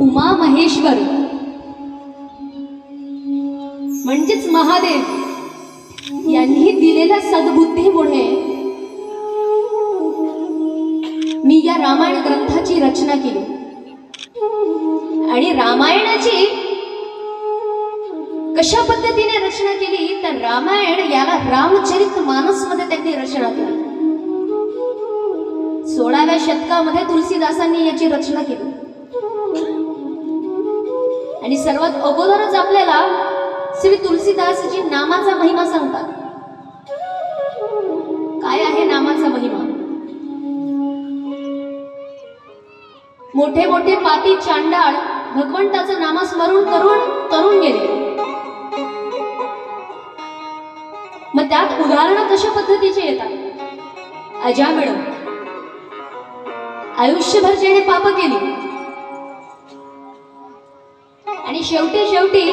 उमा महेश्वर म्हणजेच महादेव यांनी दिलेल्या सद्बुद्धीमुळे मी या रामायण ग्रंथाची रचना केली. आणि रामायणाची कशा पद्धतीने रचना केली तर रामायण याला रामचरित मानस मध्ये त्यांनी रचना केली. 16व्या शतकामध्ये तुलसीदासांनी याची रचना केली. आणि सर्वात अगोदरच आपल्याला श्री तुलसीदासजी नामाचा महिमा सांगतात. काय आहे नामाचा महिमा? मोठे मोठे पापी चांडाळ भगवंताचं नामस्मरण करून तरुण गेले. मग त्यात उदाहरण कशा पद्धतीचे येतात? अजामिळ आयुष्यभर ज्याने पाप केली आणि शेवटी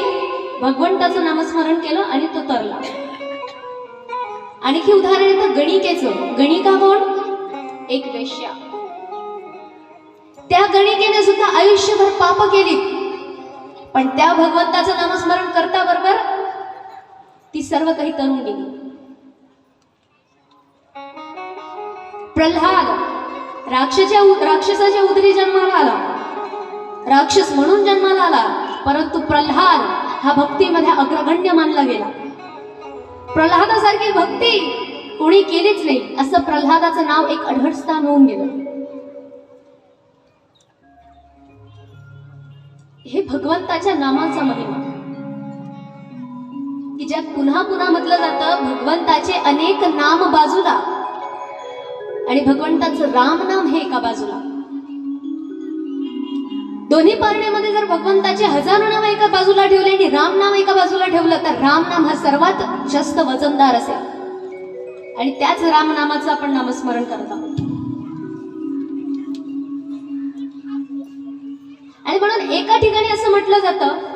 भगवंताचं नामस्मरण केलं आणि तो तरला. आणखी उदाहरण येतं गणिकेचं. गणिका कोण? एक वेश्या. त्या गणिकेने सुद्धा आयुष्यभर पाप केली, पण त्या भगवंताचं नामस्मरण करता बरोबर ती सर्व काही तरुण गेली. प्रल्हाद राक्षसाच्या उदरी जन्माला आला, राक्षस म्हणून जन्माला आला, परंतु प्रल्हाद हा भक्तीमध्ये अग्रगण्य मानला गेला. प्रल्हादासारखी भक्ती कोणी केलीच नाही असं प्रल्हादाचं नाव एक अढळ स्थान होऊन गेलं. हे भगवंताच्या नामाचा महिमा की ज्यात पुन्हा पुन्हा म्हटलं जातं भगवंताचे अनेक नाम बाजूला आणि भगवंताचं राम नाम हे एका बाजूला. दोन्ही पारण्यामध्ये जर भगवंताचे हजारो नाम एका बाजूला ठेवले आणि राम नाम एका बाजूला ठेवलं तर राम नाम हा सर्वात जास्त वजनदार असेल आणि त्याच राम नामाचं आपण नामस्मरण करत आहोत. आणि म्हणून एका ठिकाणी असं म्हटलं जातं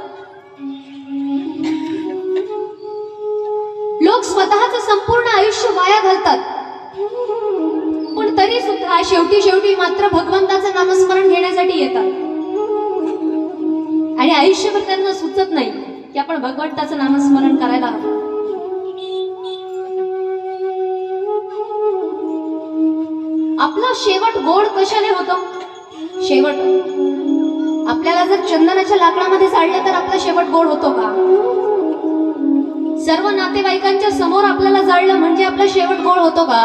लोक स्वतःचं संपूर्ण आयुष्य वाया घालतात, पण तरी सुद्धा शेवटी मात्र भगवंताचं नामस्मरण घेण्यासाठी येतात. आणि आयुष्यभर त्यांना सुचत नाही की आपण भगवंताचं नामस्मरण करायला हवं. आपला शेवट गोड कशाने होतो? शेवट आपल्याला जर चंदनाच्या लाकडामध्ये जाळलं तर आपला शेवट गोड होतो का? सर्व नातेवाईकांच्या समोर आपल्याला जाळलं म्हणजे आपला शेवट गोड होतो का?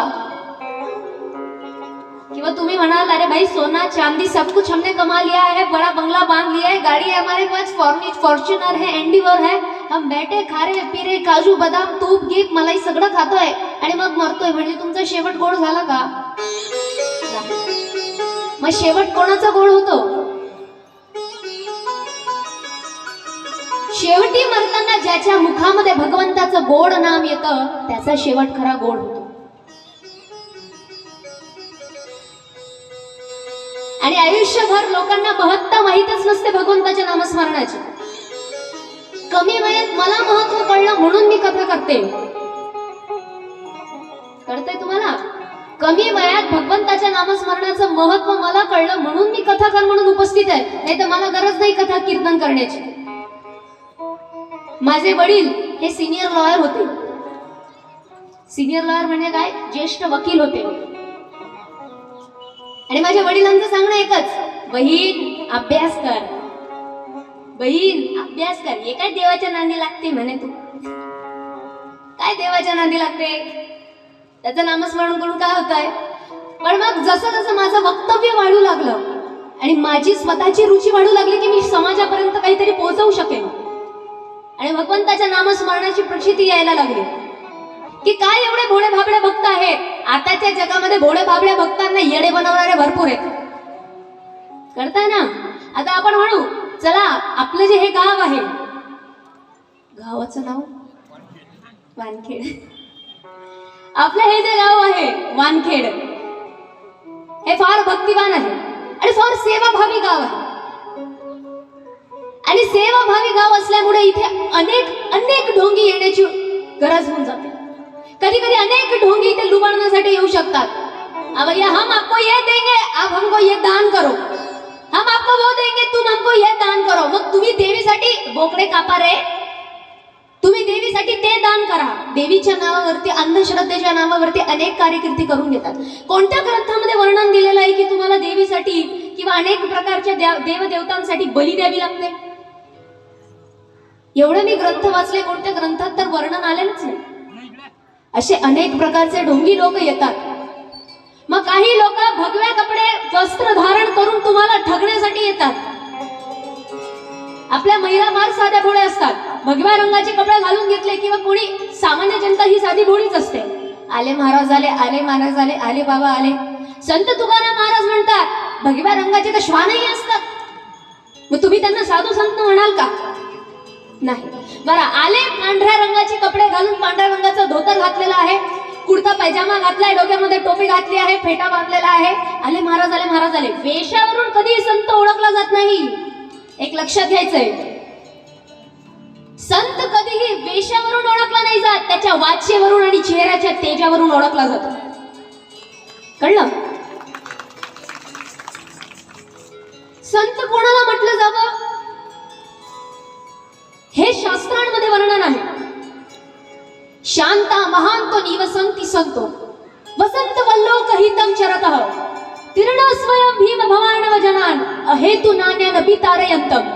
किंवा तुम्ही म्हणाल अरे भाई सोना चांदी सब कुछ हमने कमा लिया है, बड़ा बंगला बांध लिया है, गाड़ी है हमारे पास, फॉर्च्यूनर है, एंडीवर है, हम बैठे खा रहे पी रहे काजू बदाम तूप गीप मलाई सगळं खातोय आणि मग मरतोय, म्हणजे तुमचा शेवट गोड झाला का? मग शेवट कोणाचा गोड होतो? शेवटी मरताना ज्याच्या मुखामध्ये भगवंताचं गोड नाम येतं त्याचा शेवट खरा गोड होतो. आणि आयुष्यभर लोकांना महत्ता माहीतच नसते भगवंताच्या नामस्मरणाची. कमी वयात मला महत्व कळलं म्हणून मी कथा करते. कळतंय तुम्हाला? कमी वयात भगवंताच्या नामस्मरणाचं महत्व मला कळलं म्हणून मी कथाकार म्हणून उपस्थित आहे, नाही तर मला गरज नाही कथा कीर्तन करण्याची. माझे वडील हे सिनियर लॉयर होते. सिनियर लॉयर म्हणजे काय? ज्येष्ठ वकील होते. आणि माझ्या वडिलांचं सांगणं एकच, बहीण अभ्यास कर, बहीण अभ्यास कर. हे काय देवाच्या नांदी लागते म्हणे, तू काय देवाच्या नांदी लागते? त्याचं नामस्मरण करून काय होत आहे? पण मग जसं जसं माझं वक्तव्य वाढू लागलं आणि माझी स्वतःची रुची वाढू लागली की मी समाजापर्यंत काहीतरी पोहोचवू शकेन आणि भगवंताच्या नामस्मरणाची प्रचिती यायला लागली की काय एवढे भोळे भाबडे भक्त आहेत. आताच्या जगामध्ये भोळे भाबड्या भक्तांना येडे बनवणारे भरपूर आहेत. करताय ना? आता आपण म्हणू चला आपलं जे हे गाव आहे, गावाचं नाव वानखेड. आपलं हे जे गाव आहे वानखेड हे फार भक्तिवान आहे आणि फार सेवाभावी गाव आहे. आणि सेवाभावी गाव असल्यामुळे इथे अनेक ढोंगी येण्याची गरज होऊन जाते. कधी कधी अनेक ढोंगी इथे लुबाडण्यासाठी येऊ शकतात. अब भैया हम आपको ये देंगे, आप हमको ये दान करो. आपको वो देंगे, तुम हमको ये दान करो. मग तुम्ही देवीसाठी बोकडे कापा रे, तुम्ही देवीसाठी ते दान करा. देवीच्या नावावरती, अंधश्रद्धेच्या नावावरती अनेक कार्यकृती करून घेतात. कोणत्या ग्रंथामध्ये वर्णन दिलेलं आहे की तुम्हाला देवीसाठी किंवा अनेक प्रकारच्या देवदेवतांसाठी बली द्यावी लागते? एवढं मी ग्रंथ वाचले, कोणत्या ग्रंथात तर वर्णन आलेलंच नाही. असे अनेक प्रकारचे ढोंगी लोक येतात. मग काही लोक भगव्या कपडे वस्त्र धारण करून तुम्हाला ठगण्यासाठी येतात. आपल्या महिला फार साध्या भोळ्या असतात. भगव्या रंगाचे कपडे घालून घेतले किंवा कोणी सामान्य जनता ही साधी भोळीच असते. आले महाराज आले, आले महाराज आले, आले बाबा आले. संत तुकाराम महाराज म्हणतात भगव्या रंगाचे तर श्वानही असतात. मग तुम्ही त्यांना साधू संत म्हणाल का? नाही. बरं, आले पांढऱ्या रंगाचे कपडे घालून, पांढऱ्या रंगाचा धोतर घातलेला आहे, कुर्ता पैजामा घातलाय, डोक्यामध्ये टोपी घातली आहे, फेटा बांधलेला आहे. आले महाराज आले, महाराज आले. वेशावरून कधी संत ओळखला जात नाही. एक लक्षात घ्यायचंय, संत कधीही वेशावरून ओळखला नाही जात, त्याच्या वाचेवरून आणि चेहऱ्याच्या तेजावरून ओळखला जातो. कळलं? संत कोणाला म्हटलं जावं हे शास्त्रांमध्ये वर्णन आहे. शांता महांतो निवसंती संतो वसंत वल्लोकहितं चरतः तीर्ण स्वयं भीम भवानव जनान अहेतु नान्यान पितारयंतम.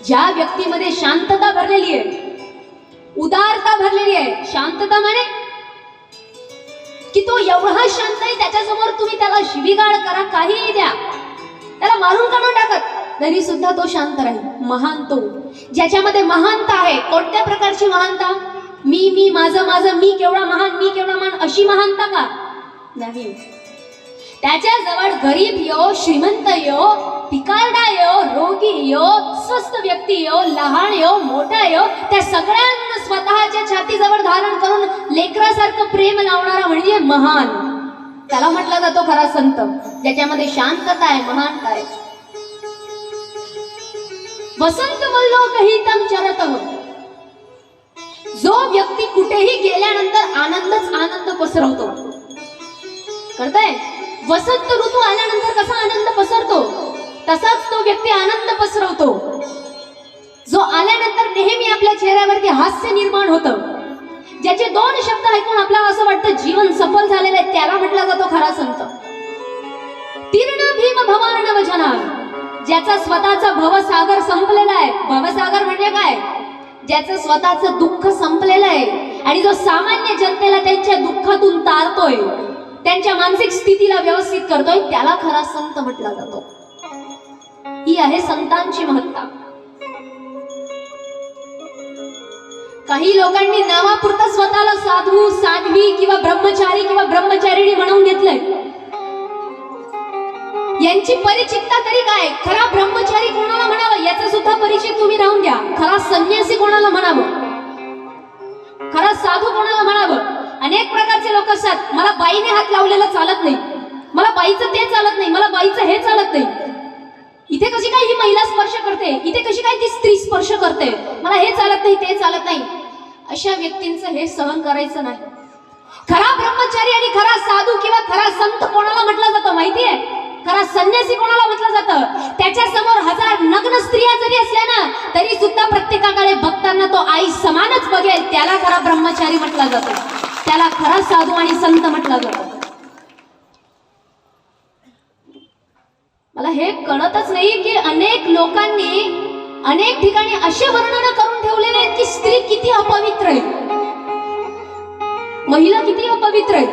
ज्या व्यक्तीमध्ये शांतता भरलेली आहे, उदारता भरलेली आहे. शांतता माने की तो एवढा शांत आहे, त्याच्यासमोर तुम्ही त्याला शिवीगाळ करा, काहीही द्या, त्याला मारून काढून टाकत तरी सुद्धा तो शांत राहील. महान तो, ज्याच्यामध्ये महानता आहे. कोणत्या प्रकारची महानता? मी माझं माझं, मी केवढा महान, मी केवढा महान, अशी महानता का? नाही. त्याच्याजवळ गरीब यो, श्रीमंत यो, पिकारडा यो, रोगी यो, स्वस्थ व्यक्ती यो, लहान यो, मोठा यो, त्या सगळ्यांना स्वतःच्या छातीजवळ धारण करून लेकरासारखं प्रेम लावणारा म्हणजे महान. त्याला म्हटला जातो खरा संत, ज्याच्यामध्ये शांतता आहे, महानता आहे. वसंत वल्लोकहितं चरतः. जो व्यक्ती कुठेही गेल्यानंतर आनंदच आनंद पसरवतो. कळतंय? वसंत ऋतू आल्यानंतर कसा आनंद पसरतो, तसाच तो व्यक्ती आनंद पसरवतो. जो आल्यानंतर नेहमी आपल्या चेहऱ्यावरती हास्य निर्माण होतं. ज्याचे दोन शब्द ऐकून आपल्याला असं वाटतं जीवन सफल झालेलं आहे, त्याला म्हटला जातो खरा संत. तीर्ण भीम भवानव जनान. ज्याचा स्वतःचा भवसागर संपलेला आहे. भवसागर म्हणजे काय? ज्याचं स्वतःचं दुःख संपलेलं आहे आणि जो सामान्य जनतेला त्यांच्या दुःखातून तारतोय, त्यांच्या मानसिक स्थितीला व्यवस्थित करतोय, त्याला खरा संत म्हटला जातो. ही आहे संतांची महत्ता. काही लोकांनी नावापुरतं स्वतःला साधू, साध्वी किंवा ब्रह्मचारी किंवा ब्रह्मचारिणी म्हणून घेतलंय. यांची परिचितता तरी काय? खरा ब्रह्मचारी कोणाला म्हणावं याचा सुद्धा परिचित तुम्ही राहून द्या. खरा संन्यासी कोणाला म्हणावं, खरा साधू कोणाला म्हणावं. अनेक प्रकारचे लोक असतात. मला बाईने हात लावलेला चालत नाही, मला बाईचं ते चालत नाही, मला बाईचं हे चालत नाही. इथे कशी काय ही महिला स्पर्श करते, इथे कशी काय ती स्त्री स्पर्श करते, मला हे चालत नाही, ते चालत नाही. अशा व्यक्तींचं हे सहन करायचं नाही. खरा ब्रह्मचारी आणि खरा साधू किंवा खरा संत कोणाला म्हटलं जातं माहितीये? खरा संन्यासी कोणाला म्हटलं जातं? त्याच्या समोर 1000 नग्न स्त्रिया जरी असल्या ना, तरी सुद्धा प्रत्येकाकडे बघताना तो आई समानच बघेल, त्याला खरा ब्रह्मचारी म्हटला जातो, त्याला खरा साधू आणि संत म्हटला जातो. मला हे कळतच नाही की अनेक लोकांनी अनेक ठिकाणी असे वर्णन करून ठेवलेले आहेत की स्त्री किती अपवित्र आहे, महिला किती अपवित्र आहे,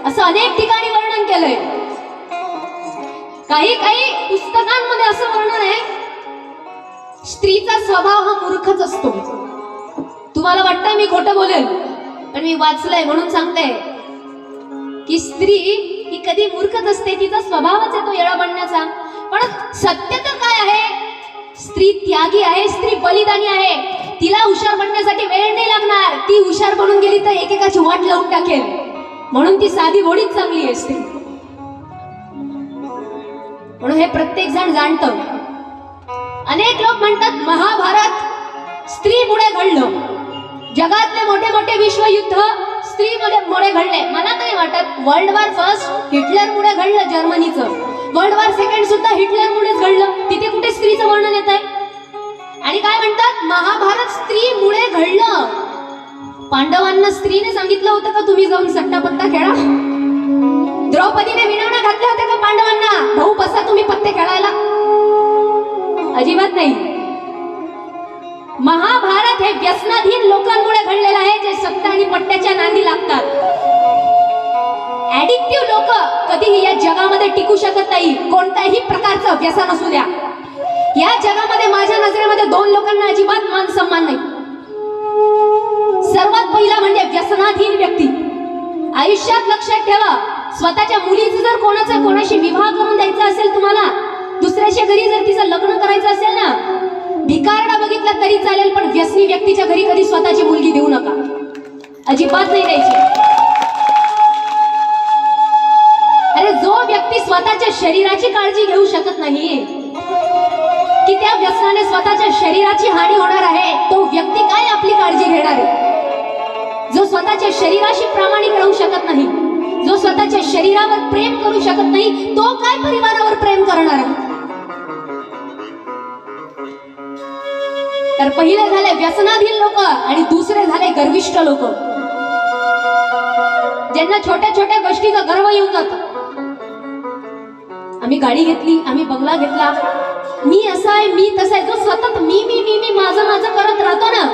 असं अनेक ठिकाणी वर्णन केलंय. काही पुस्तकांमध्ये असं वर्णन आहे, स्त्रीचा स्वभाव हा मूर्खच असतो. तुम्हाला वाटतंय मी खोटं बोलेल, पण मी वाचलंय म्हणून सांगते की स्त्री ही कधी मूर्खच असते, तिचा स्वभावच आहे तो येळा बनण्याचा. पण सत्य तर काय आहे? स्त्री त्यागी आहे, स्त्री बलिदानी आहे. तिला हुशार बनण्यासाठी वेळ नाही लागणार. ती हुशार बनून गेली तर एकेकाची वाट लावून टाकेल, म्हणून ती साधी भोळीच चांगली आहे स्त्री. म्हणून हे प्रत्येक जण जाणतं. अनेक लोक म्हणतात महाभारत स्त्रीमुळे घडलं, जगातले मोठे मोठे विश्वयुद्ध स्त्रीमुळे घडले. मला तरी वाटत वर्ल्ड वॉर फर्स्ट हिटलरमुळे घडलं जर्मनीचं, वर्ल्ड वॉर सेकंड सुद्धा हिटलरमुळेच घडलं. तिथे कुठे स्त्रीचं वर्णन येत आहे? आणि काय म्हणतात, महाभारत स्त्रीमुळे घडलं. पांडवांना स्त्रीने सांगितलं होतं का तुम्ही जाऊन सट्टापत्ता खेळा? द्रौपदीने विनवण्या घातल्या होत्या का पांडवांना, भाऊ बसा तुम्ही पत्ते खेळायला? अजिबात नाही. महाभारत हे व्यसनाधीन लोकांमुळे घडलेलं आहे, जे सत्ता आणि पट्ट्याच्या नादी लागतात. ऍडिक्टिव्ह लोक कधीही या जगामध्ये टिकू शकत नाही. कोणत्याही प्रकारचं व्यसन असू द्या, या जगामध्ये माझ्या नजरेमध्ये दोन लोकांना अजिबात मान सन्मान नाही. सर्वात पहिला म्हणजे व्यसनाधीन व्यक्ती. आयुष्यात लक्षात ठेवा, स्वतःच्या मुलीचं जर कोणाशी विवाह करून द्यायचा असेल, तुम्हाला दुसऱ्याच्या घरी जर तिचं लग्न करायचं असेल ना, भिकारडा बघितला तरी चालेल, पण व्यसनी व्यक्तीच्या घरी कधी स्वतःची मुलगी देऊ नका. अजिबात नाही द्यायची. अरे जो व्यक्ती स्वतःच्या शरीराची काळजी घेऊ शकत नाही, की त्या व्यसनाने स्वतःच्या शरीराची हानी होणार आहे, तो व्यक्ती काय आपली काळजी घेणार आहे? जो स्वतःच्या शरीराशी प्रामाणिक राहू शकत नाही, जो स्वतःच्या शरीरावर प्रेम करू शकत नाही, तो काय परिवारावर प्रेम करणार आहे? तर पहिले झाले व्यसनाधीन लोक आणि दुसरे झाले गर्विष्ठ लोक, ज्यांना छोट्या छोट्या गोष्टीचा गर्व येऊन जातो. आम्ही गाडी घेतली, आम्ही बंगला घेतला, मी असा आहे, मी तसा आहे. जो सतत मी मी मी मी माझं माझं करत राहतो ना,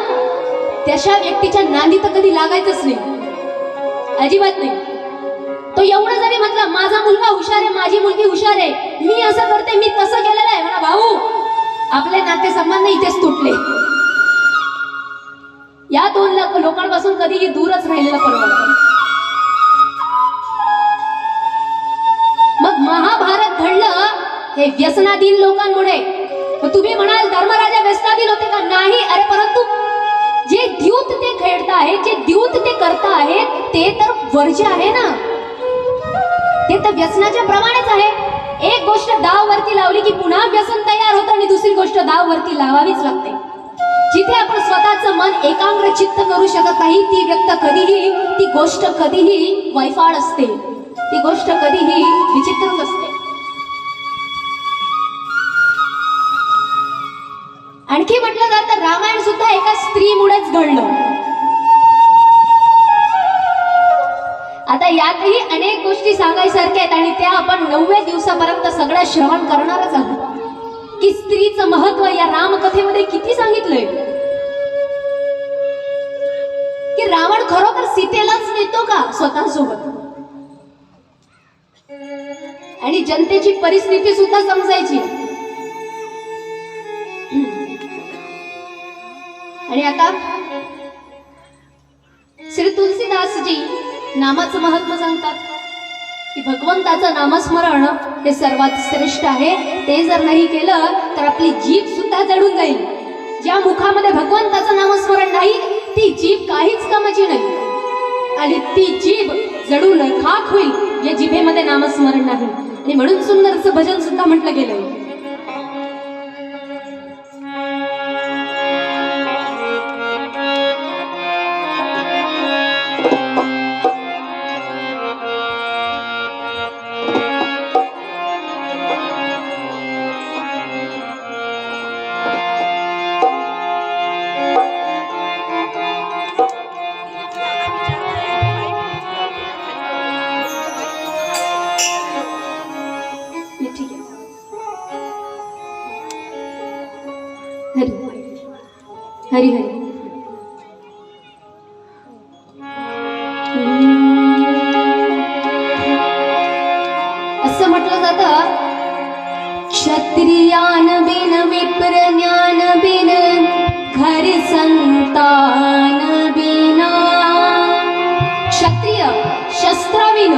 तशा व्यक्तीच्या नादी तर कधी लागायचंच नाही. अजिबात नाही. तो एवढं जरी म्हटलं माझा मुलगा हुशार आहे, माझी मुलगी हुशार आहे, मी असं करते, मी तसं केलेलं आहे, म्हणा भाऊ आपले नाते संबंध इथेच तुटले. या दोन लोकांपासून कधीही दूरच राहिलेलं परवडतं. मग महाभारत घडलं हे व्यसनाधीन लोकांमुळे. तुम्ही म्हणाल धर्मराजा व्यसनाधीन होते का? नाही. अरे परंतु जे द्यूत ते खेळता आहेत, जे द्यूत ते करता आहेत, ते तर वर्ज्य आहे ना, ते तर व्यसनाच्या प्रमाणेच आहे. एक गोष्ट दाव वरती लावली की पुन्हा व्यसन तयार होतं आणि दुसरी गोष्ट दाव वरती लावावीच लागते. जिथे आपण स्वतःचं मन एकाग्र चित्त करू शकत नाही, ती ती गोष्ट कधीही वायफाळ असते, ती गोष्ट कधीही विचित्रच असते. आणखी म्हटलं जातं रामायण सुद्धा एका स्त्रीमुळेच घडलं. आता यातही अनेक गोष्टी सांगायसारख्या आहेत आणि त्या आपण 9व्या दिवसापर्यंत सगळं श्रवण करणारच आहोत, की स्त्रीचं महत्व या रामकथेमध्ये किती सांगितलंय. की रावण खरोखर सीतेलाच नेतो का स्वतःसोबत, आणि जनतेची परिस्थिती सुद्धा समजायची. आणि आता श्री तुलसीदासजी नामाचं महत्व सांगतात की भगवंताचं नामस्मरण हे सर्वात श्रेष्ठ आहे. ते जर नाही केलं तर आपली जीभ सुद्धा जळून जाईल. ज्या मुखामध्ये भगवंताचं नामस्मरण नाही, ती जीभ काहीच कामाची नाही, आणि ती जीभ जळून खाक होईल या जिभेमध्ये नामस्मरण नाही. आणि म्हणून सुंदरचं भजन सुद्धा म्हटलं गेलंय. हरी हरी. असं म्हटलं जातं, क्षत्रियान बिन विप्र ज्ञान बिन घर संतान बिना. क्षत्रिय शस्त्राविन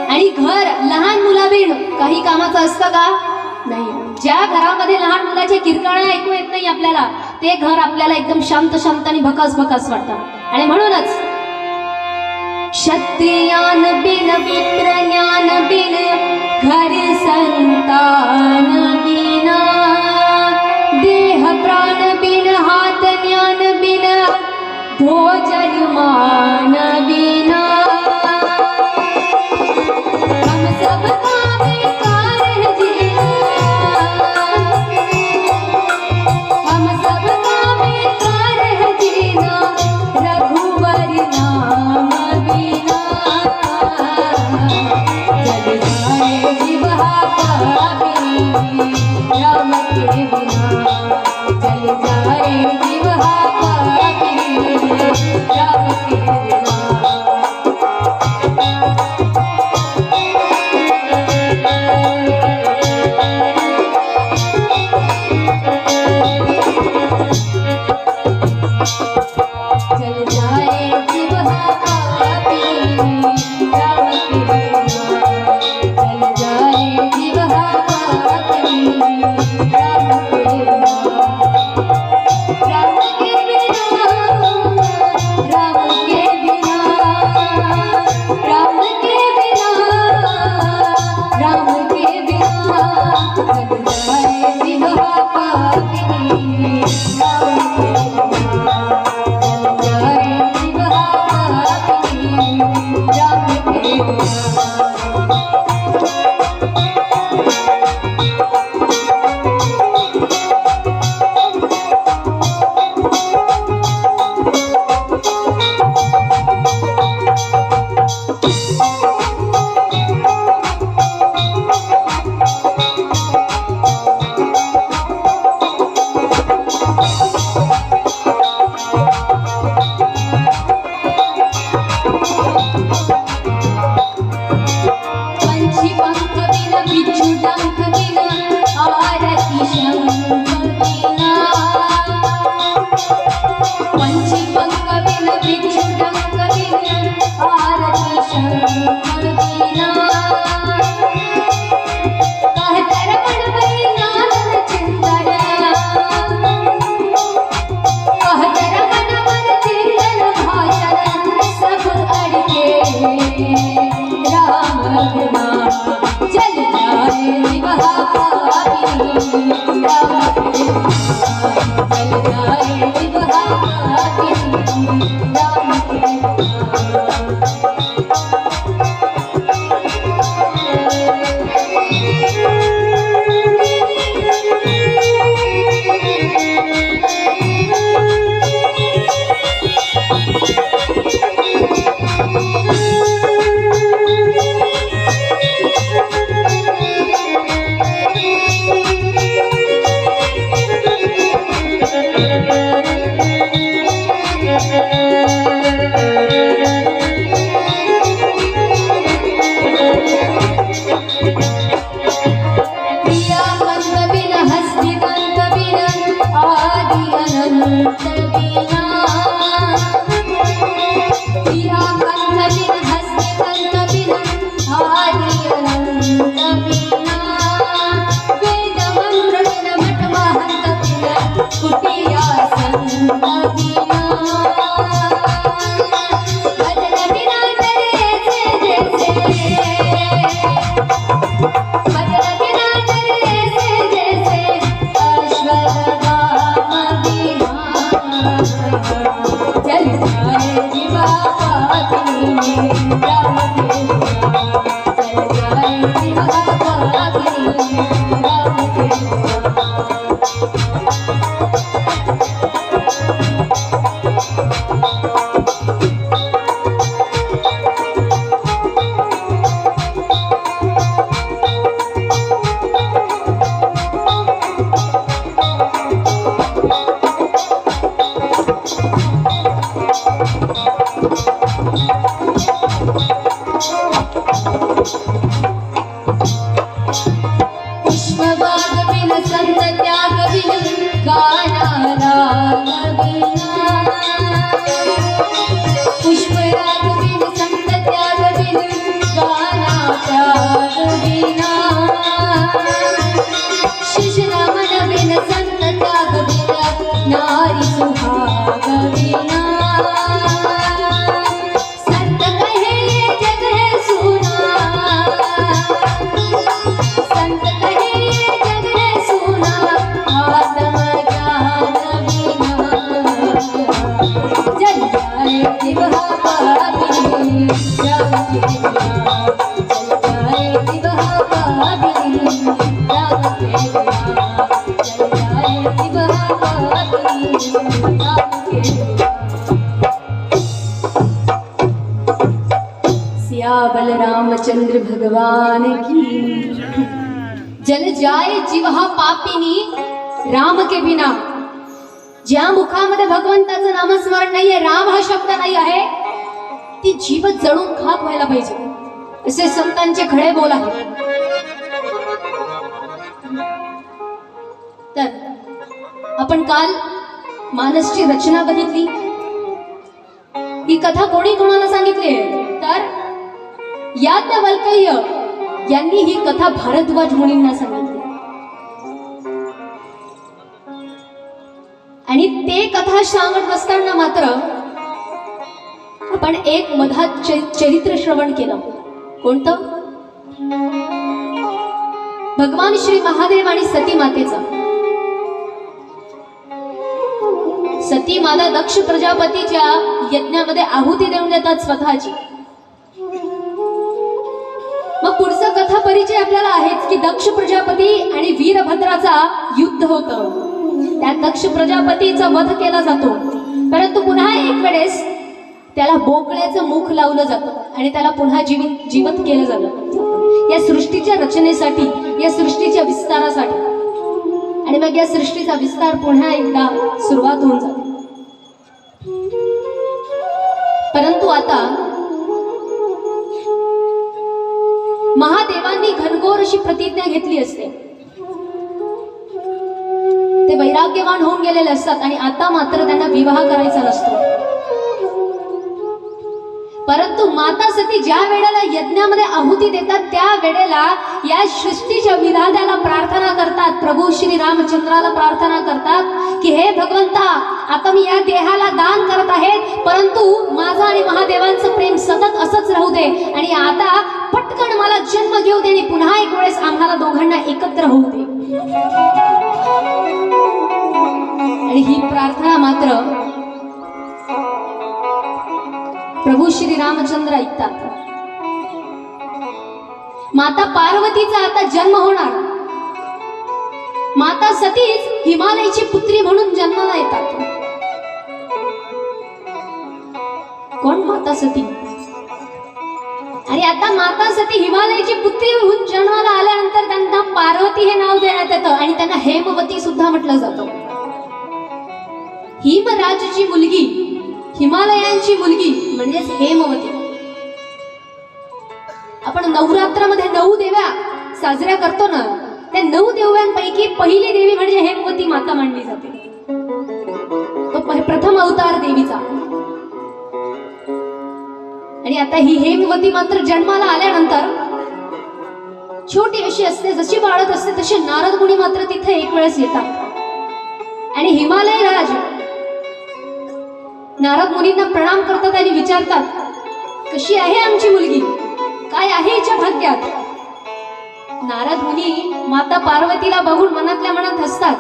आणि घर लहान मुलाविन काही कामाचं असतं का? नाही. ज्या घरामध्ये लहान मुलाचे किरकाळ्या ऐकू येत नाही आपल्याला, ते घर आपल्याला एकदम शांत शांत आणि भकास भकास वाटतं. आणि म्हणूनच क्षत्रियान बिन विप्र ज्ञान बिन घर संतान बिना. देह प्राण बिन हात ज्ञान बिन भोजन मान बिना. चल जाए जीव पापी राम के बिना, चल जाए जीव पापी राम के बिना। चल जाए जीव पापी राम के बिना, चल जाए जीव पापी राम के बिना। राम के बिना, राम के बिना, राम के बिना, राम के बिना, चल जाए जीव पापी राम के बिना, चल जाए जीव पापी राम के बिना। पंछी पंख बिना बिच्छू डंख बिना आरती शंख बिना, पंछी पंख बिना बिच्छू डंख बिना आरती शंख बिना। कहतर मन बरी नानन चिंतन, कहतर मन चिंतन भाषण सब अड़के राम बिना, चल जाए जीव पापी राम के बिना, चल जाए जीव पापी राम के प्रिया कंद बिना हस्ति कंद बिना आदि अनंत बिना, प्रिया कंद बिना हस्ति कंद बिना आदि अनंत बिना। वेद मंत्र बिना मठ महंत बिना कुटिया संत बिना, भजन बिना करे से जैसे, भजन बिना करे से जैसे अश्वत्थामा बिना। चल जाए जीव पापी राम के बिना, चल जाए जीव पापी राम के बिना। पुष्पबाग बिन संत त्याग बिन गाना राग बिना, पुष्पराग बिन संत त्याग बिन गाना त्याग बिना। शिष्य नमन बिन संत त्याग बिना नारी सुहाग बिना। संत कहे ये जग है सुना, संत कहे ये जग है सुना, आत्म ज्ञान बिना। चल जाए जीव पापी राम के बिना, चल जाए जीव पापी रामचंद्र भगवान की। जल जाए जीवहा पापिनी राम के बिना। ज्या मुखामध्ये भगवंताचं नामस्मरण नाहीये, राम हा शब्द नाही आहे, ती जीव जळून खाक व्हायला पाहिजे, असे संतांचे खडे बोल आहेत. तर आपण काल मानसची रचना बघितली. ही कथा कोणी कोणाला सांगितली तर याज्ञवल्क्य यांनी ही कथा भारद्वाज मुनींना सांगितली. आणि ते कथा सांगत असताना मात्र आपण एक मधात चरित्र श्रवण केलं. कोणतं? भगवान श्री महादेव आणि सती मातेचं. सती माता दक्ष प्रजापतीच्या यज्ञामध्ये आहुती देऊन देतात स्वतःची. मग पुढचा कथा परिचय आपल्याला आहेच की दक्ष प्रजापती आणि वीरभद्राचा युद्ध होतं. त्या दक्ष प्रजापतीचा वध केला जातो, परंतु पुन्हा एक वेळेस त्याला बोकड्याचं मुख लावलं जातं आणि त्याला पुन्हा जिवंत केलं जातं या सृष्टीच्या रचनेसाठी, या सृष्टीच्या विस्तारासाठी. आणि मग या सृष्टीचा विस्तार पुन्हा एकदा सुरुवात होऊन जाते. परंतु आता महादेवांनी घनघोर अशी प्रतिज्ञा घेतली असते. ते वैराग्यवान होऊन गेलेले असतात आणि आता मात्र त्यांना विवाह करायचा नसतो. परंतु माता सती ज्या वेळेला यज्ञामध्ये आहुती देतात त्या वेळेला या सृष्टीच्या विधात्याला प्रार्थना करतात, प्रभू श्री रामचंद्राला प्रार्थना करतात की हे भगवंता, आता मी या देहाला दान करत आहे, परंतु माझा आणि महादेवांचं प्रेम सतत असंच राहू दे आणि आता पटकन मला जन्म घेऊ दे आणि पुन्हा एक वेळेस आम्हाला दोघांना एकत्र होऊ दे. आणि ही प्रार्थना मात्र प्रभू श्री रामचंद्र ऐकतात. माता पार्वतीचा आता जन्म होणार. माता सतीच हिमालयाची पुत्री म्हणून जन्माला येतात. कोण? माता सती. आणि आता माता सती हिमालयाची पुत्री होऊन जन्माला आल्यानंतर त्यांना पार्वती हे नाव देण्यात येतं आणि त्यांना हेमवती सुद्धा म्हटलं जातं. हिमराजची मुलगी, हिमालयांची मुलगी म्हणजेच हेमवती. आपण नवरात्रामध्ये 9 देव्या साजऱ्या करतो ना, त्या 9 देव्यांपैकी पहिली देवी म्हणजे हेमवती माता मानली जाते. तो प्रथम अवतार देवीचा. आणि आता ही हेमवती मात्र जन्माला आल्यानंतर छोटी अशी असते, जशी वाढत असते तशी नारद मुनी मात्र तिथे एक वेळेस येतात आणि हिमालय राज नारद मुनींना प्रणाम करतात आणि विचारतात, कशी आहे आमची मुलगी, काय आहे हिच्या भाग्यात. नारद मुनी माता पार्वतीला बघून मनातल्या मनात हसतात,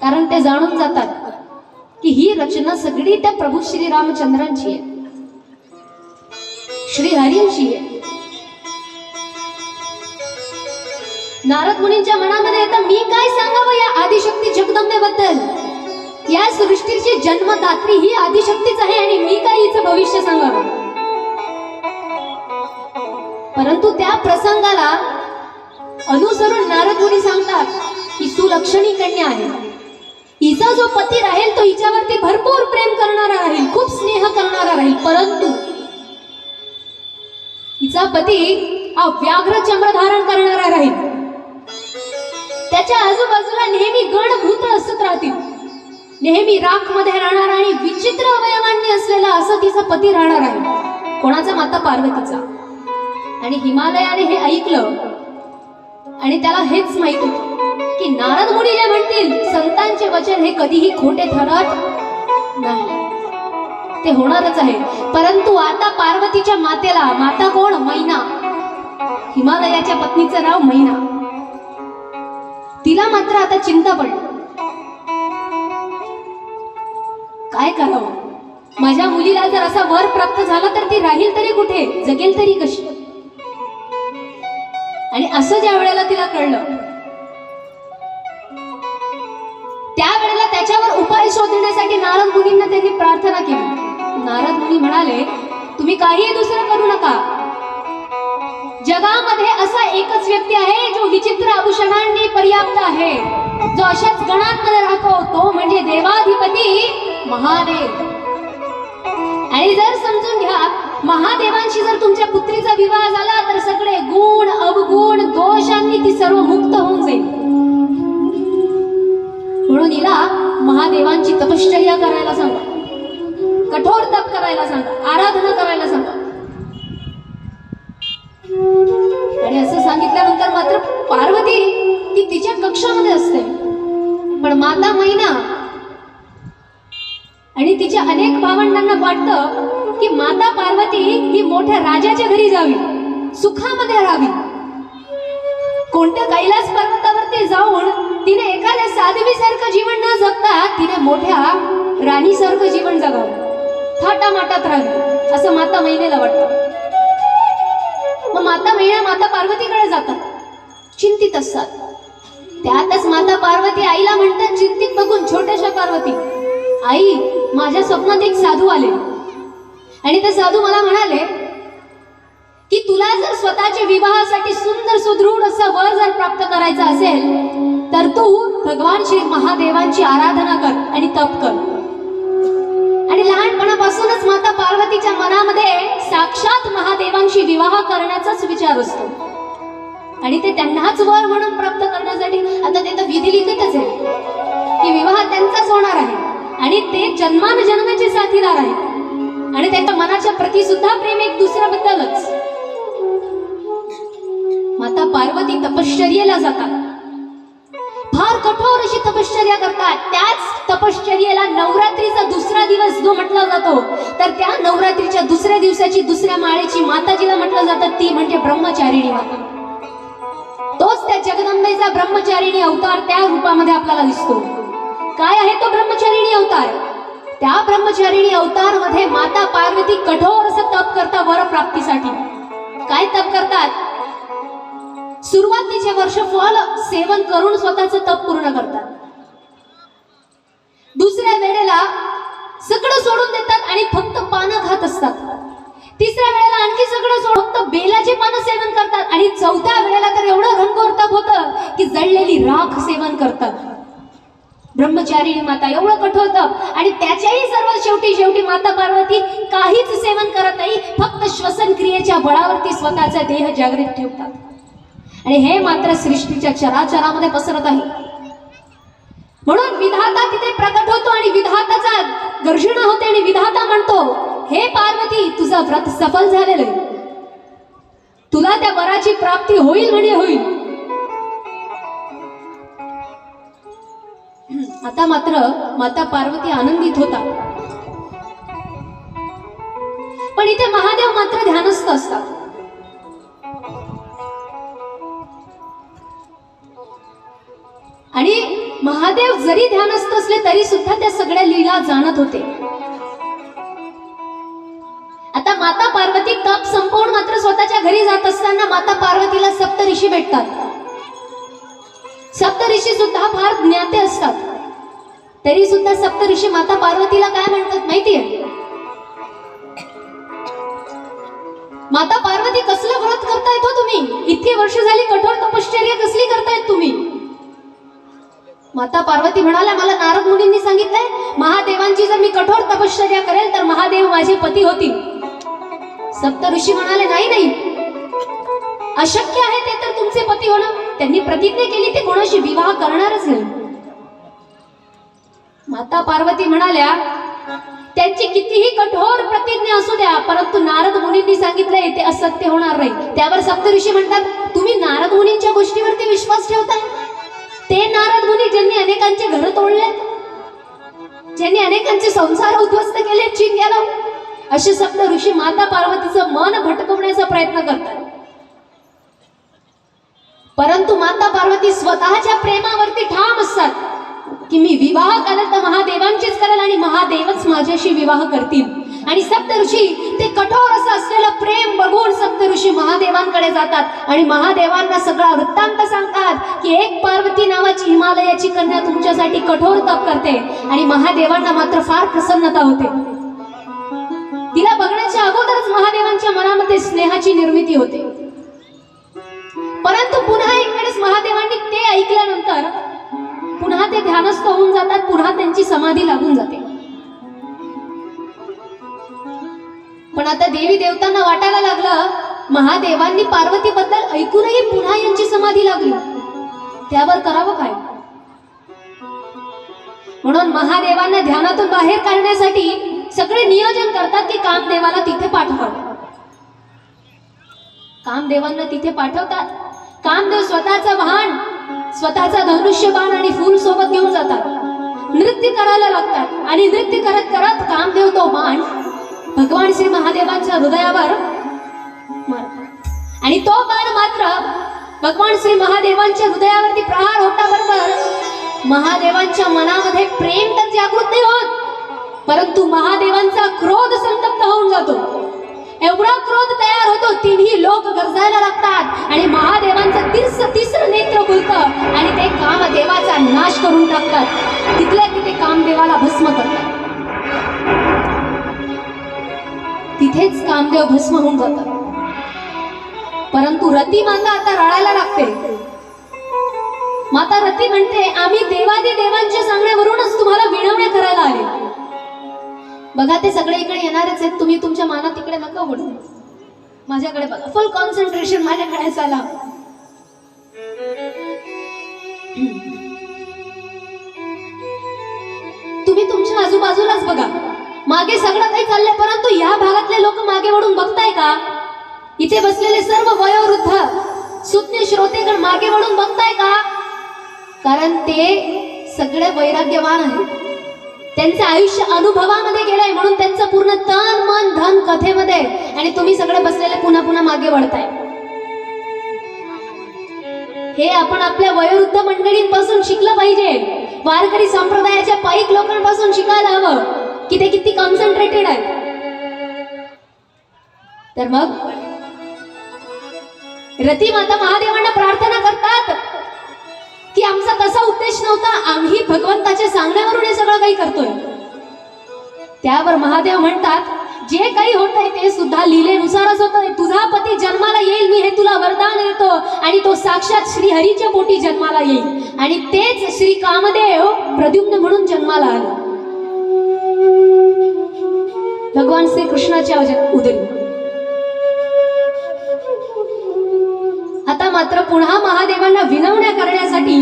कारण ते जाणून जातात की ही रचना सगळी त्या प्रभू श्री रामचंद्रांची आहे, श्री हरींची आहे. नारद मुनींच्या मनामध्ये येतं, मी काय सांगावं या आदिशक्ती जगदंबेबद्दल. या सृष्टीची जन्मदात्री ही आदिशक्तीच आहे आणि मी काय हिचं भविष्य सांगावं. परंतु त्या प्रसंगाला अनुसरून नारद मुनी सांगतात की सुलक्षणी कन्या आहे. हिचा जो पती राहील तो हिच्यावरती भरपूर प्रेम करणारा राहील, खूप स्नेह करणारा राहील, परंतु हिचा पती हा व्याघ्र चंद्र धारण करणारा राहील. त्याच्या आजूबाजूला नेहमी गणभूत असत राहतील, नेहमी राख मध्ये राहणार आणि विचित्र अवयवांनी असलेला असं तिचा पती राहणार आहे. कोणाचा? माता पार्वतीचा. आणि हिमालयाने हे ऐकलं आणि त्याला हेच माहित होतं की नारद मुनी जे म्हणतील संतांचे वचन हे कधीही खोटे ठरत नाही, ते होणारच आहे. परंतु आता पार्वतीच्या मातेला, माता कोण? मैना, हिमालयाच्या पत्नीचं नाव मैना. तिला मात्र आता चिंता पडली, काय करावं. माझ्या मुलीला जर असा वर प्राप्त झाला तर ती राहील तरी कुठे, जगेल तरी कशी. आणि असं ज्या वेळेला तिला कळलं त्यावेळेला त्याच्यावर उपाय शोधण्यासाठी नारद मुनींना त्यांनी प्रार्थना केली. नारद मुनी म्हणाले, तुम्ही काही दुसरं करू नका, जगामध्ये असा एकच व्यक्ती आहे जो विचित्र आभूषणांनी पर्याप्त आहे, जो अशाच गणांमध्ये राहतो, तो म्हणजे देवाधिपती महादेव. आणि जर समजून घ्या, महादेवांशी जर तुमच्या पुत्रीचा विवाह झाला तर सगळे गुण अवगुण दोषांनी ती सर्व मुक्त होऊन जाईल. म्हणून हिला महादेवांची तपश्चर्या करायला सांगा, कठोर तप करायला सांगा, आराधना करायला सांगा. आणि असं सांगितल्यानंतर मात्र पार्वती ती तिच्या कक्षामध्ये असते, पण माता मैना आणि तिच्या अनेक भावंडांना वाटतं की माता पार्वती ही मोठ्या राजाच्या घरी जावी, सुखामध्ये राहावी. कोणत्या कैलास पर्वतावरती जाऊन तिने एखाद्या साध्वीसारखं जीवन न जगता तिने मोठ्या राणीसारखं जीवन जगावं, थाटामाटात राहावी, असं माता मैनेला वाटतं. मग माता मैना माता पार्वतीकडे जातात, चिंतित असतात. त्यातच माता पार्वती आईला म्हणतात, चिंतित बघून छोट्याशा पार्वती, आई माझ्या स्वप्नात एक साधू आले आणि ते साधू मला म्हणाले की तुला जर स्वतःच्या विवाहासाठी सुंदर सुदृढ असा वर जर प्राप्त करायचा असेल तर तू भगवान श्री महादेवांची आराधना कर आणि तप कर. आणि लहानपणापासूनच माता पार्वतीच्या मनामध्ये साक्षात महादेवांशी विवाह करण्याचाच विचार असतो आणि ते त्यांनाच वर म्हणून प्राप्त करण्यासाठी आता ते तर विधी लिखितच आहे की विवाह त्यांचाच होणार आहे आणि ते जन्मानजन्माचे साथीदार आहेत आणि त्यांच्या मनाच्या प्रती सुद्धा प्रेम एक दुसऱ्याबद्दलच. माता पार्वती तपश्चर्येला जातात, फार कठोर अशी तपश्चर्या करतात. त्याच तपश्चर्येला नवरात्रीचा दुसरा दिवस जो म्हटला जातो, तर त्या नवरात्रीच्या दुसऱ्या दिवसाची दुसऱ्या माळेची माता जिला म्हटलं जातं ती म्हणजे ब्रह्मचारिणी माता. तोच त्या जगदंबेचा ब्रह्मचारिणी अवतार त्या रूपामध्ये आपल्याला दिसतो. काय आहे तो ब्रह्मचारिणी अवतार? त्या ब्रह्मचारिणी अवतार मध्ये माता पार्वती कठोर असं तप करतात वर प्राप्तीसाठी. काय तप करतात? सुरुवातीचे वर्ष फळ सेवन करून स्वतःचं तप पूर्ण करतात. दुसऱ्या वेळेला सगळं सोडून देतात आणि फक्त पानं खात असतात. तिसऱ्या वेळेला आणखी सगळं सोडून फक्त बेलाचे पानं सेवन करतात आणि चौथ्या वेळेला तर एवढं घनघोर तप होतं की जळलेली राख सेवन करतात. ब्रह्मचारिणी माता एवढं कठोर तप आणि त्याच्याही सर्व शेवटी माता पार्वती काहीच सेवन करत नाही, फक्त श्वसन क्रियेच्या बळावरती स्वतःचा देह जागृत ठेवतात. आणि हे मात्र सृष्टीच्या चराचरामध्ये पसरत आहे. म्हणून विधाता तिथे प्रकट होतो आणि विधाताचा गर्जना होते आणि विधाता म्हणतो, हे पार्वती तुझा व्रत सफल झालेलं आहे, तुला त्या वराची प्राप्ती होईल म्हणजे होईल. आता मात्र माता पार्वती आनंदित होता, पण इथे महादेव मात्र ध्यानस्थ असतात. आणि महादेव जरी ध्यानस्थ असले तरी सुद्धा त्या सगळ्या लीला जाणत होते. आता माता पार्वती तप संपवून मात्र स्वतःच्या घरी जात असताना माता पार्वतीला सप्तऋषी भेटतात. सप्तऋषी सुद्धा फार ज्ञाते असतात, तरी सुद्धा सप्तऋषी माता पार्वतीला काय म्हणतात माहितीये? माता पार्वती कसलं व्रत करतायत हो तुम्ही? इतकी वर्ष झाली कठोर तपश्चर्या कसली करतायत तुम्ही? माता पार्वती म्हणाल्या, मला नारद मुनींनी सांगितलंय महादेवांची जर मी कठोर तपश्चर्या करेल तर महादेव माझे पती होतील. सप्तऋषी म्हणाले, नाही, अशक्य आहे ते तर तुमचे पती होणं. त्यांनी प्रतिज्ञा केली ते कोणाशी विवाह करणारच नाही. माता पार्वती म्हणाल्या, त्यांची कितीही कठोर प्रतिज्ञा असू द्या, परंतु नारद मुनींनी सांगितलंय ते असत्य होणार नाही. त्यावर सप्तऋषी म्हणतात, तुम्ही नारद मुनींच्या गोष्टीवरती विश्वास ठेवताय? ते नारद मुनी ज्यांनी अनेकांचे घर तोडले, ज्यांनी अनेकांचे संसार उद्ध्वस्त केले, चिंग्या लावून, असे सप्तऋषी माता पार्वतीचं मन भटकवण्याचा प्रयत्न करतात. परंतु माता पार्वती स्वतःच्या प्रेमावरती ठाम असतात की मी विवाह करेल तर महादेवांचीच करेल आणि महादेवच माझ्याशी विवाह करतील. आणि सप्तऋषी ते कठोर असं असलेलं प्रेम बघून सप्तऋषी महादेवांकडे जातात आणि महादेवांना सगळा वृत्तांत सांगतात की एक पार्वती नावाची हिमालयाची कन्या तुमच्यासाठी कठोर तप करते. आणि महादेवांना मात्र फार प्रसन्नता होते. तिला बघण्याच्या अगोदरच महादेवांच्या मनामध्ये स्नेहाची निर्मिती होते. समाधी लागून जाते. पण आता देवी देवतांना वाटायला लागलं महादेवांनी पार्वतीबद्दल ऐकूनही पुन्हा यांची समाधी लागली, त्यावर करावं काय. म्हणून महादेवांना ध्यानातून बाहेर काढण्यासाठी सगळे नियोजन करतात की कामदेवाला तिथे पाठवावं. कामदेवांना तिथे पाठवतात. कामदेव स्वतःचा वाहन, स्वतःचा धनुष्यबाण आणि फूल सोबत घेऊन जातात. नृत्य करायला लागतात आणि नृत्य करत करत कामदेव तो बाण भगवान श्री महादेवांच्या हृदयावर मारतात. आणि तो बाण मात्र भगवान श्री महादेवांच्या हृदयावरती प्रहार होता बरोबर महादेवांच्या मनामध्ये प्रेम तर जागृत नाही होत, परंतु महादेवांचा क्रोध संतप्त होऊन जातो. एवढा क्रोध तयार होतो, तिन्ही लोक गरजायला लागतात आणि महादेवांचं तिसरं नेत्र खुलतं आणि ते कामदेवाचा नाश करून टाकतात. तिथल्या तिथे कामदेवाला भस्म करतात. तिथेच कामदेव भस्म होऊन जातात. परंतु रती माता आता रडायला लागते. माता रती म्हणते, आम्ही देवादी देवांच्या सांगण्यावरूनच तुम्हाला विनवण्या करायला आले. बघा ते सगळे इकडे येणारच आहेत, तुम्ही तुमच्या मानात इकडे नका वळू, माझ्याकडे बघा, फुल कॉन्सन्ट्रेशन माझ्याकडे झाला. तुम्ही तुमच्या आजूबाजूलाच बघा, मागे सगळं काही चाललंय, परंतु या भागातले लोक मागे वळून बघताय का? इथे बसलेले सर्व वयोवृद्ध सुज्ञ श्रोतेगण मागे वळून बघताय का? कारण ते सगळे वैराग्यवान आहेत, त्यांचं आयुष्य अनुभवामध्ये गेलंय, म्हणून त्यांचं पूर्ण तन मन धन कथेमध्ये, आणि तुम्ही सगळे बसलेले पुन्हा पुन्हा मागे वळताय. हे आपण आपल्या वयोवृद्ध मंडळींपासून शिकलं पाहिजे. वारकरी संप्रदायाच्या पाईक लोकांपासून शिकायला हवं की ते किती कॉन्सन्ट्रेटेड आहेत. तर मग रती माता महादेवांना प्रार्थना करतात की आमचा तसा उद्देश नव्हता, आम्ही भगवंताच्या सांगण्यावरून हे सगळं काही करतोय. त्यावर महादेव म्हणतात, जे काही होतंय ते सुद्धा लीलेनुसारच होतंय. तुझा पती जन्माला येईल, मी हे तुला वरदान देतो, आणि तो साक्षात श्री हरीच्या पोटी जन्माला येईल, आणि तेच श्री कामदेव प्रद्युम्न म्हणून जन्माला आले भगवान श्री कृष्णाच्या उदरी. आता मात्र पुन्हा महादेवांना विनवण्या करण्यासाठी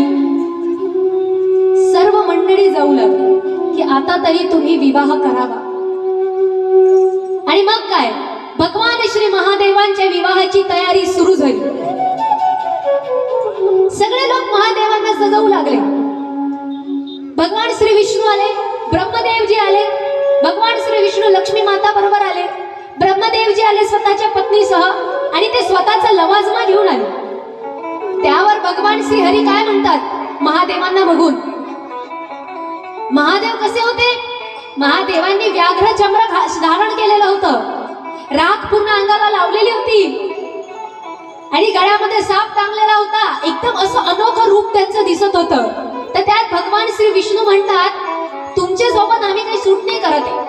सर्व मंडळी जाऊ लागली की आता तरी तुम्ही विवाह करावा. आणि मग काय, भगवान श्री महादेवांच्या विवाहाची तयारी सुरू झाली. सगळे लोक महादेवांना सजवू लागले. भगवान श्री विष्णू आले, ब्रह्मदेवजी आले, भगवान श्री विष्णू लक्ष्मी माता बरोबर आले, ब्रह्मदेवजी आले स्वतःच्या पत्नीसह, आणि ते स्वतःचा लवाजमा घेऊन आले. त्यावर भगवान श्री हरी काय म्हणतात महादेवांना बघून? महादेव कसे होते? महादेवांनी व्याघ्र चंद्र धारण केलेलं होतं, राख पूर्ण अंगाला लावलेली होती, आणि गळ्यामध्ये साप टांगलेला होता. एकदम असं अनोखं रूप त्यांचं दिसत होतं. तर त्यात भगवान श्री विष्णू म्हणतात, तुमच्या सोबत आम्ही काही सूट नाही करत आहे.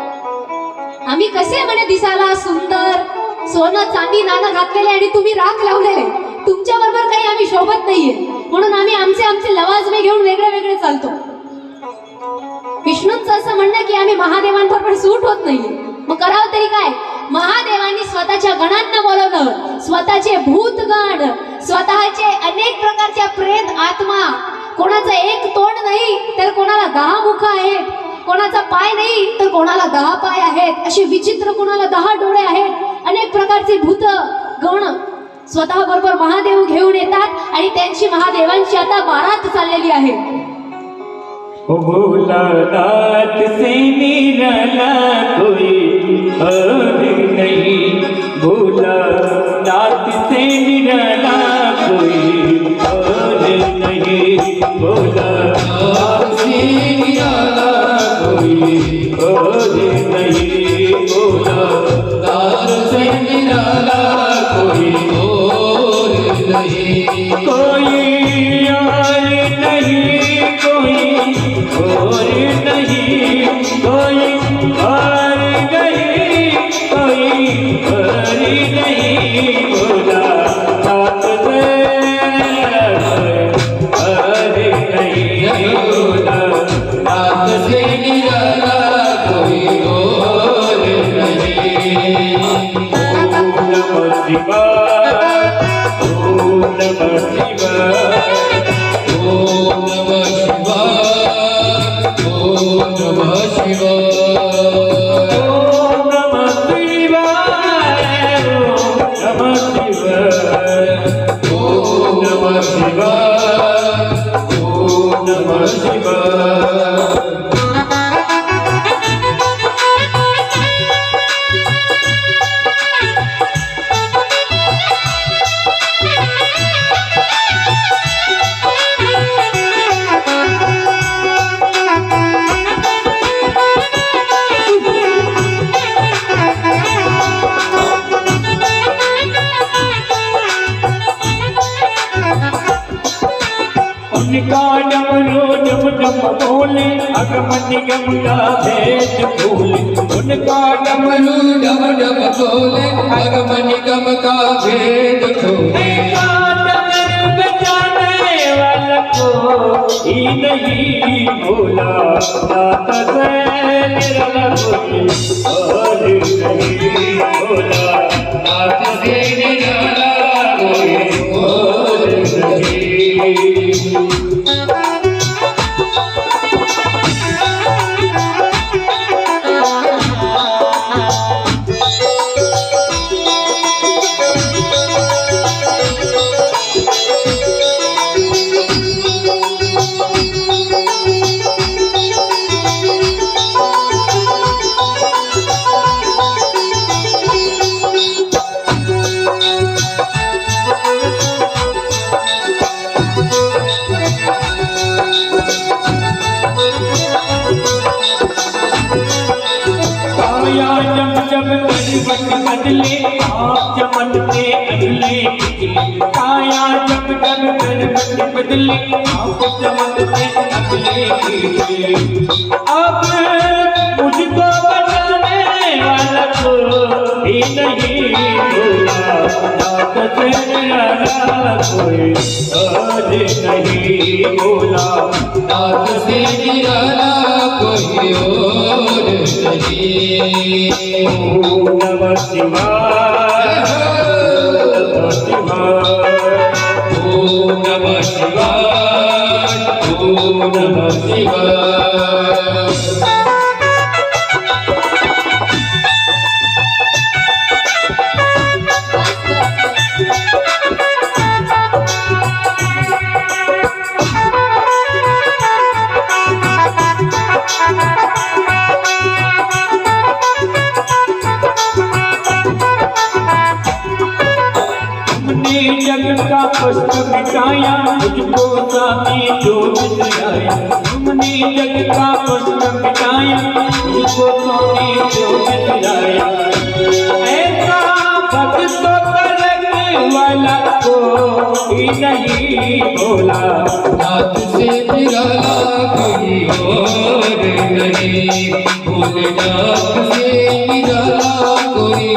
आम्ही कसे म्हणे दिसायला सुंदर, सोनं चांदी नाणं घातलेले, आणि तुम्ही राख लावलेले, तुमच्या बरोबर काही आम्ही शोभत नाहीये, म्हणून आम्ही आमचे लवाजमे घेऊन वेगळे वेगळे चालतो. विष्णूंचं असं म्हणणं की आम्ही महादेवांबरोबर सूट होत नाहीये. मग करावं तरी काय? महादेवांनी स्वतःच्या गणांना बोलवलं, स्वतःचे भूतगण, स्वतःचे अनेक प्रकारच्या प्रेत आत्मा, कोणाचं एक तोंड नाही तर कोणाला 10 मुख आहेत, कोणाचा पाय नाही तर कोणाला 10 पाय आहेत, असे विचित्र कोणाला 10 डोळे आहेत, अनेक प्रकारचे भूत गण स्वतः बरोबर महादेव घेऊन येतात, आणि त्यांची महादेवांची आता बारात चाललेली आहे. भोलानाथ से निराला कोई और नहीं, भोलानाथ से निराला कोई और नहीं, भोलानाथ से निराला कोई और नहीं, भोलानाथ से निराला कोई और नहीं, कोई और नहीं, कोई और नहीं, कोई और नहीं, कोई और नहीं, भोला नमः शिवाय ओम नमः शिवाय ओम नमः शिवाय ओम नमः शिवाय ओम नमः शिवाय ओम नमः शिवाय उनका डमरू डम डम बोले अगमन निगम का भेद भूले उनका डमरू डम डम बोले अगम निगम का भेद खोले बचाने वाला को ही नहीं भूला जाता से निराला कोई और नहीं भूला जाता से निराला कोई और नहीं जब परिवट बदले आप चमनते अगले काया जब परिवट बदले आप चमनते अगले अब मुझको बचाने वाला कोई नहीं भूला जात से निराला कोई और नहीं भूला नाथ से निराला कोई और नहीं ओम नमः शिवाय ओम नमः शिवाय ओम नमः शिवाय जग का कष्ट मिटाया मुझको साथी जोत जलाया तुमने जग का कष्ट मिटाया मुझको साथी जोत जलाया ऐसा भक्त करने वाला कोई नहीं भोला नाथ से निराला कोई और नहीं भोलेनाथ से निराला कोई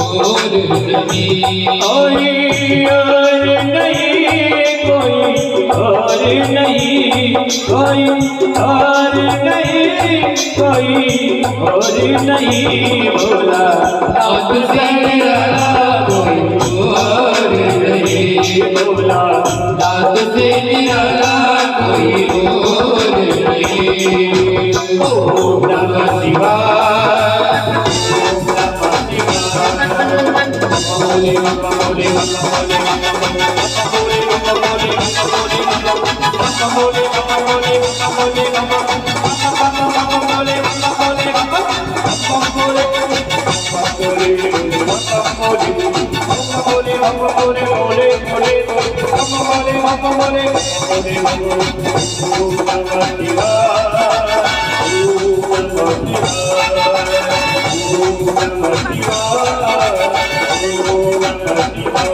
और नहीं और नहीं कोई और नहीं कोई और नहीं कोई और नहीं भोला नाथ से निराला कोई और नहीं भोला नाथ से निराला कोई और नहीं ओम नमः शिवाय ओम नमः शिवाय भोले बाबा भोले बाबा भोले बाबा भोले बाबा भोले बाबा भोले बाबा भोले बाबा भोले बाबा भोले बाबा भोले बाबा भोले भोले भोले भोले बाबा भोले भोले बाबा ओम नमः शिवाय ओम नमः शिवाय ओम नमः शिवाय ओम नमः शिवाय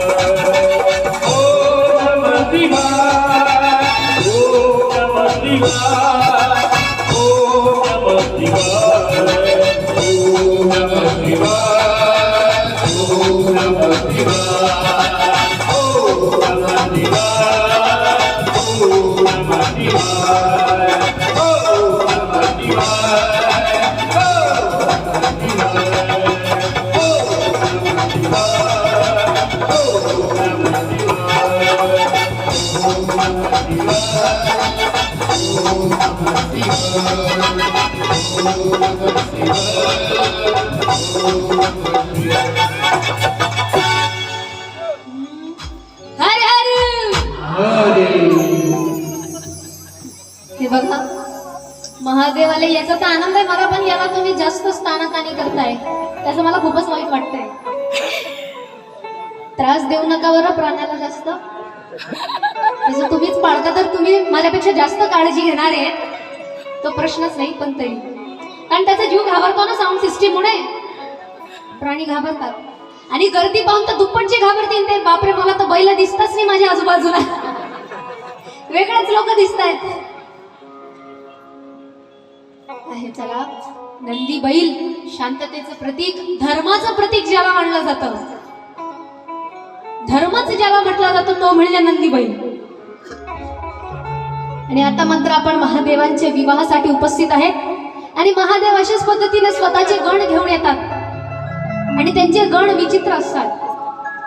ओम नमः शिवाय ओम नमः शिवाय ओम नमः शिवाय ओम नमः शिवाय ओम नमः शिवाय ओम नमः शिवाय ओम नमः शिवाय ओम नमः शिवाय ओम नमः शिवाय हर हर हे बघा महादेवाला याचा तर आनंद आहे मला, पण याला तुम्ही जास्त स्थानाकानी करताय त्याचं मला खूपच वाईट वाटतंय. त्रास देऊ नका बरं प्राण्याला जास्त. जसं तुम्हीच पाळता तर तुम्ही माझ्यापेक्षा जास्त काळजी घेणार आहेत तो प्रश्नच नाही, पण तरी कारण त्याचा जीव घाबरतो ना साऊंड सिस्टीम मुळे. प्राणी घाबरतात आणि गर्दी पाहून तर दुप्पटचे घाबरतील ते. बापरे, मला तर बैल दिसताच नाही माझ्या आजूबाजूला, वेगळेच लोक दिसत आहेत. चला, नंदी बैल शांततेचं प्रतीक, धर्माचं प्रतीक ज्याला मानलं जातं, धर्मच ज्याला म्हटलं जातं तो म्हणजे नंदी बैल. आणि आता मात्र आपण महादेवांच्या विवाहासाठी उपस्थित आहेत आणि महादेव अशाच पद्धतीने स्वतःचे गण घेऊन येतात आणि त्यांचे गण विचित्र असतात.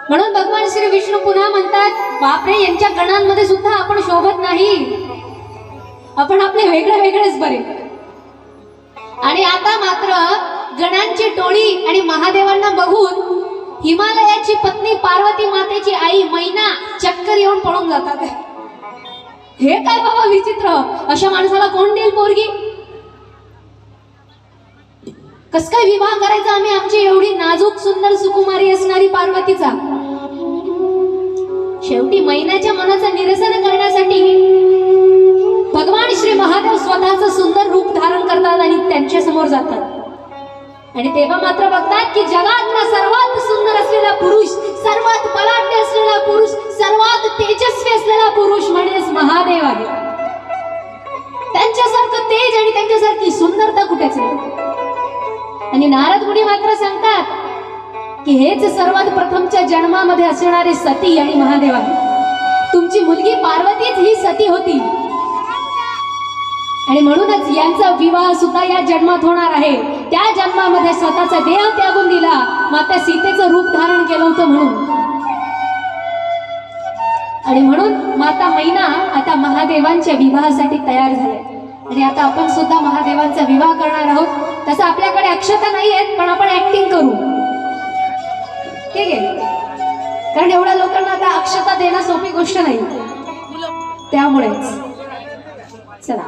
म्हणून भगवान श्री विष्णू पुन्हा म्हणतात, बापरे, यांच्या गणांमध्ये सुद्धा आपण शोभत नाही, आपण आपले वेगळे वेगळेच बरे. आणि आता मात्र गणांची टोळी आणि महादेवांना बघून हिमालयाची पत्नी पार्वती मातेची आई मैना चक्कर येऊन पळून जातात. हे काय बाबा विचित्र, अशा माणसाला कोण देईल पोरगी? कस काय विवाह करायचा आम्ही आमची एवढी नाजूक सुंदर सुकुमारी असणारी पार्वतीचा? शेवटी मैनाच्या मनाचं निरसन करण्यासाठी भगवान श्री महादेव स्वतःचं सुंदर रूप धारण करतात आणि त्यांच्या समोर जातात. आणि तेव्हा मात्र बघतात की जगातला सर्वात सुंदर असलेला पुरुष, सर्वात बलाढ्य असलेला पुरुष, सर्वात तेजस्वी असलेला पुरुष म्हणजेच महादेव आहे. त्यांच्यासारखं तेज आणि त्यांच्यासारखी सुंदरता कुठेच नाही. आणि नारद मुनी मात्र सांगतात की हेच सर्वात प्रथमच्या जन्मामध्ये असणारे सती आणि महादेव आहे. तुमची मुलगी पार्वतीच ही सती होती आणि म्हणूनच यांचा विवाह सुद्धा या जन्मात होणार आहे. त्या जन्मामध्ये स्वतःचा देह त्यागून दिला, माता सीतेचं रूप धारण केलं होतं म्हणून. आणि म्हणून माता मैना आता महादेवांच्या विवाहासाठी तयार झाले आणि आता आपण सुद्धा महादेवांचा विवाह करणार आहोत. तसं आपल्याकडे अक्षता नाही आहेत, पण आपण ऍक्टिंग करू, ठीक आहे? कारण एवढ्या लोकांना आता अक्षता देणं सोपी गोष्ट नाही, त्यामुळेच चला.